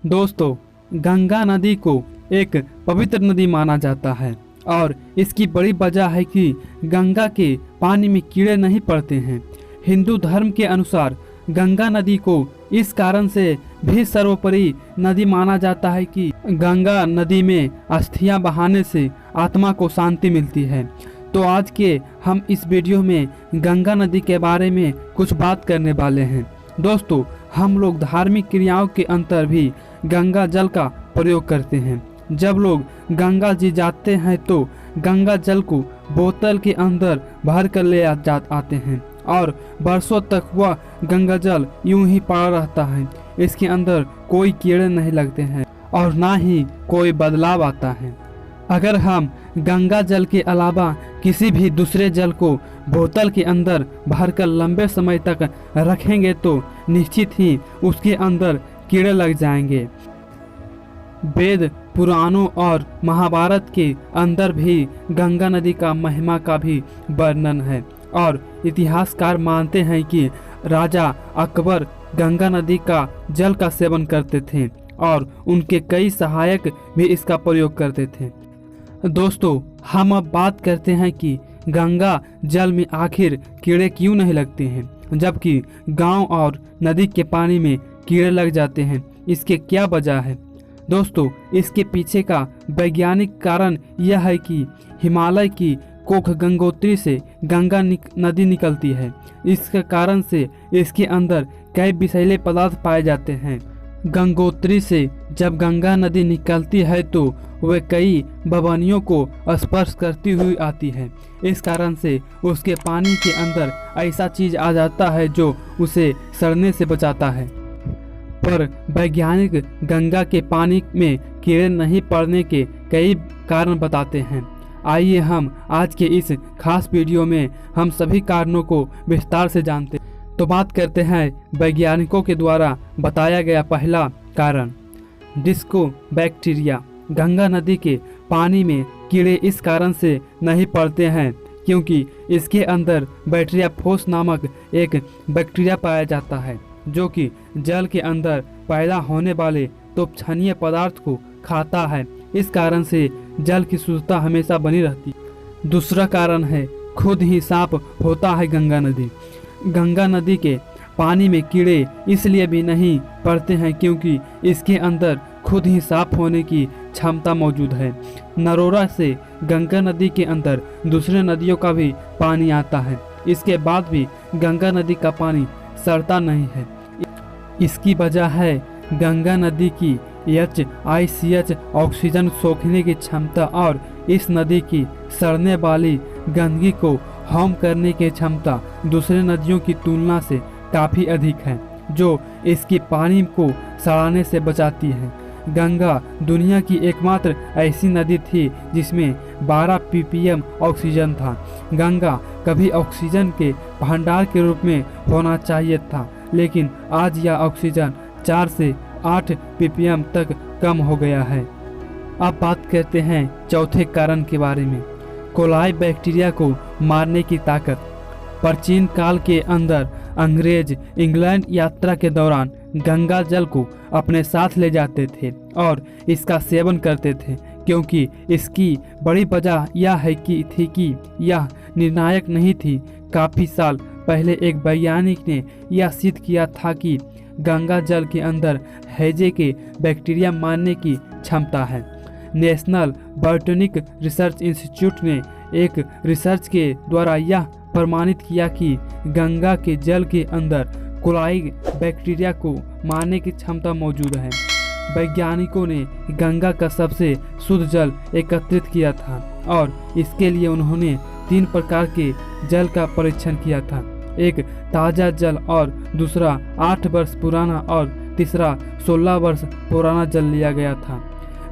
दोस्तों, गंगा नदी को एक पवित्र नदी माना जाता है और इसकी बड़ी वजह है कि गंगा के पानी में कीड़े नहीं पड़ते हैं। हिंदू धर्म के अनुसार गंगा नदी को इस कारण से भी सर्वोपरि नदी माना जाता है कि गंगा नदी में अस्थियां बहाने से आत्मा को शांति मिलती है। तो आज के हम इस वीडियो में गंगा नदी के बारे में कुछ बात करने वाले हैं। दोस्तों, हम लोग धार्मिक क्रियाओं के अंतर भी गंगा जल का प्रयोग करते हैं। जब लोग गंगा जी जाते हैं तो गंगा जल को बोतल के अंदर भर कर ले आते हैं और बरसों तक वह गंगा जल यूं ही पड़ा रहता है। इसके अंदर कोई कीड़े नहीं लगते हैं और ना ही कोई बदलाव आता है। अगर हम गंगा जल के अलावा किसी भी दूसरे जल को बोतल के अंदर भरकर लंबे समय तक रखेंगे तो निश्चित ही उसके अंदर कीड़े लग जाएंगे। वेद पुराणों और महाभारत के अंदर भी गंगा नदी का महिमा का भी वर्णन है और इतिहासकार मानते हैं कि राजा अकबर गंगा नदी का जल का सेवन करते थे और उनके कई सहायक भी इसका प्रयोग करते थे। दोस्तों, हम अब बात करते हैं कि गंगा जल में आखिर कीड़े क्यों नहीं लगते हैं, जबकि गांव और नदी के पानी में कीड़े लग जाते हैं। इसके क्या वजह है? दोस्तों, इसके पीछे का वैज्ञानिक कारण यह है कि हिमालय की कोख गंगोत्री से गंगा नदी निकलती है। इसके कारण से इसके अंदर कई विषैले पदार्थ पाए जाते हैं। गंगोत्री से जब गंगा नदी निकलती है तो वह कई भवनियों को स्पर्श करती हुई आती है। इस कारण से उसके पानी के अंदर ऐसा चीज आ जाता है जो उसे सड़ने से बचाता है। पर वैज्ञानिक गंगा के पानी में कीड़े नहीं पड़ने के कई कारण बताते हैं। आइए हम आज के इस खास वीडियो में हम सभी कारणों को विस्तार से जानते हैं। तो बात करते हैं वैज्ञानिकों के द्वारा बताया गया पहला कारण, डिस्को बैक्टीरिया। गंगा नदी के पानी में कीड़े इस कारण से नहीं पड़ते हैं क्योंकि इसके अंदर बैक्टीरिया फोस नामक एक बैक्टीरिया पाया जाता है जो कि जल के अंदर पैदा होने वाले तो क्षणीय पदार्थ को खाता है। इस कारण से जल की शुद्धता हमेशा बनी रहती। दूसरा कारण है खुद ही साफ होता है गंगा नदी। गंगा नदी के पानी में कीड़े इसलिए भी नहीं पड़ते हैं क्योंकि इसके अंदर खुद ही साफ होने की क्षमता मौजूद है। नरोरा से गंगा नदी के अंदर दूसरे नदियों का भी पानी आता है। इसके बाद भी गंगा नदी का पानी सड़ता नहीं है। इसकी वजह है गंगा नदी की HICH ऑक्सीजन सोखने की क्षमता और इस नदी की सड़ने वाली गंदगी को होम करने की क्षमता दूसरे नदियों की तुलना से काफ़ी अधिक है, जो इसकी पानी को सड़ाने से बचाती है। गंगा दुनिया की एकमात्र ऐसी नदी थी जिसमें 12 ppm ऑक्सीजन था। गंगा कभी ऑक्सीजन के भंडार के रूप में होना चाहिए था, लेकिन आज यह ऑक्सीजन 4 से 8 ppm तक कम हो गया है। अब बात करते हैं चौथे कारण के बारे में, कोलाई बैक्टीरिया को मारने की ताकत। प्राचीन काल के अंदर अंग्रेज इंग्लैंड यात्रा के दौरान गंगा जल को अपने साथ ले जाते थे और इसका सेवन करते थे क्योंकि इसकी बड़ी वजह यह है कि यह निर्णायक नहीं थी। काफ़ी साल पहले एक वैज्ञानिक ने यह सिद्ध किया था कि गंगा जल के अंदर हैजे के बैक्टीरिया मारने की क्षमता है। नेशनल बॉटनिक रिसर्च इंस्टीट्यूट ने एक रिसर्च के द्वारा यह प्रमाणित किया कि गंगा के जल के अंदर कोलाई बैक्टीरिया को मारने की क्षमता मौजूद है। वैज्ञानिकों ने गंगा का सबसे शुद्ध जल एकत्रित किया था और इसके लिए उन्होंने 3 प्रकार के जल का परीक्षण किया था। एक ताज़ा जल और दूसरा 8 वर्ष पुराना और तीसरा 16 वर्ष पुराना जल लिया गया था।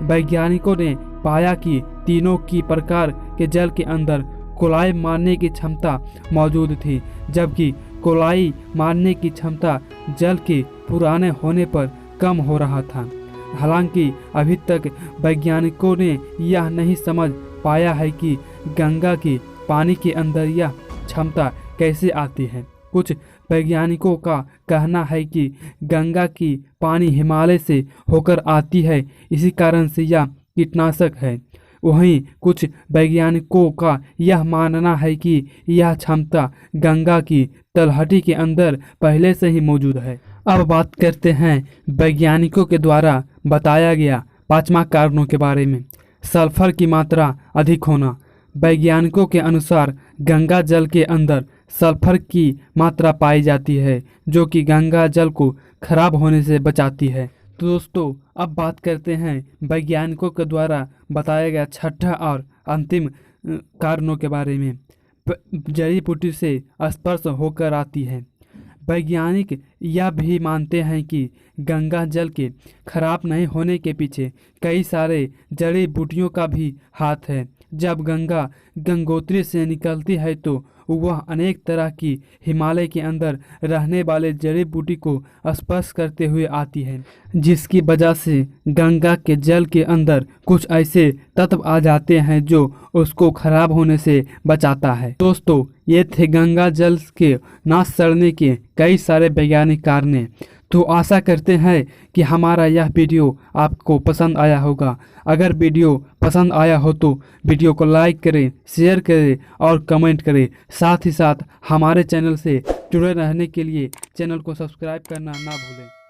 वैज्ञानिकों ने पाया कि तीनों की प्रकार के जल के अंदर कोलाई मारने की क्षमता मौजूद थी, जबकि कोलाई मारने की क्षमता जल के पुराने होने पर कम हो रहा था। हालांकि अभी तक वैज्ञानिकों ने यह नहीं समझ पाया है कि गंगा के पानी के अंदर यह क्षमता कैसे आती है। कुछ वैज्ञानिकों का कहना है कि गंगा की पानी हिमालय से होकर आती है, इसी कारण से यह कीटनाशक है। वहीं कुछ वैज्ञानिकों का यह मानना है कि यह क्षमता गंगा की तलहटी के अंदर पहले से ही मौजूद है। अब बात करते हैं वैज्ञानिकों के द्वारा बताया गया 5वां कारणों के बारे में। सल्फर की मात्रा अधिक होना। वैज्ञानिकों के अनुसार गंगा जल के अंदर सल्फर की मात्रा पाई जाती है, जो कि गंगा जल को खराब होने से बचाती है। तो दोस्तों, अब बात करते हैं वैज्ञानिकों के द्वारा बताया गया 6ठा और अंतिम कारणों के बारे में। जड़ी बूटी से स्पर्श होकर आती है। वैज्ञानिक यह भी मानते हैं कि गंगा जल के खराब नहीं होने के पीछे कई सारे जड़ी बूटियों का भी हाथ है। जब गंगा गंगोत्री से निकलती है तो वह अनेक तरह की हिमालय के अंदर रहने वाले जड़ी बूटी को स्पर्श करते हुए आती है, जिसकी वजह से गंगा के जल के अंदर कुछ ऐसे तत्व आ जाते हैं जो उसको खराब होने से बचाता है। दोस्तों, ये थे गंगा जल के नाश सड़ने के कई सारे वैज्ञानिक कारण। तो आशा करते हैं कि हमारा यह वीडियो आपको पसंद आया होगा। अगर वीडियो पसंद आया हो तो वीडियो को लाइक करें, शेयर करें और कमेंट करें। साथ ही साथ हमारे चैनल से जुड़े रहने के लिए चैनल को सब्सक्राइब करना ना भूलें।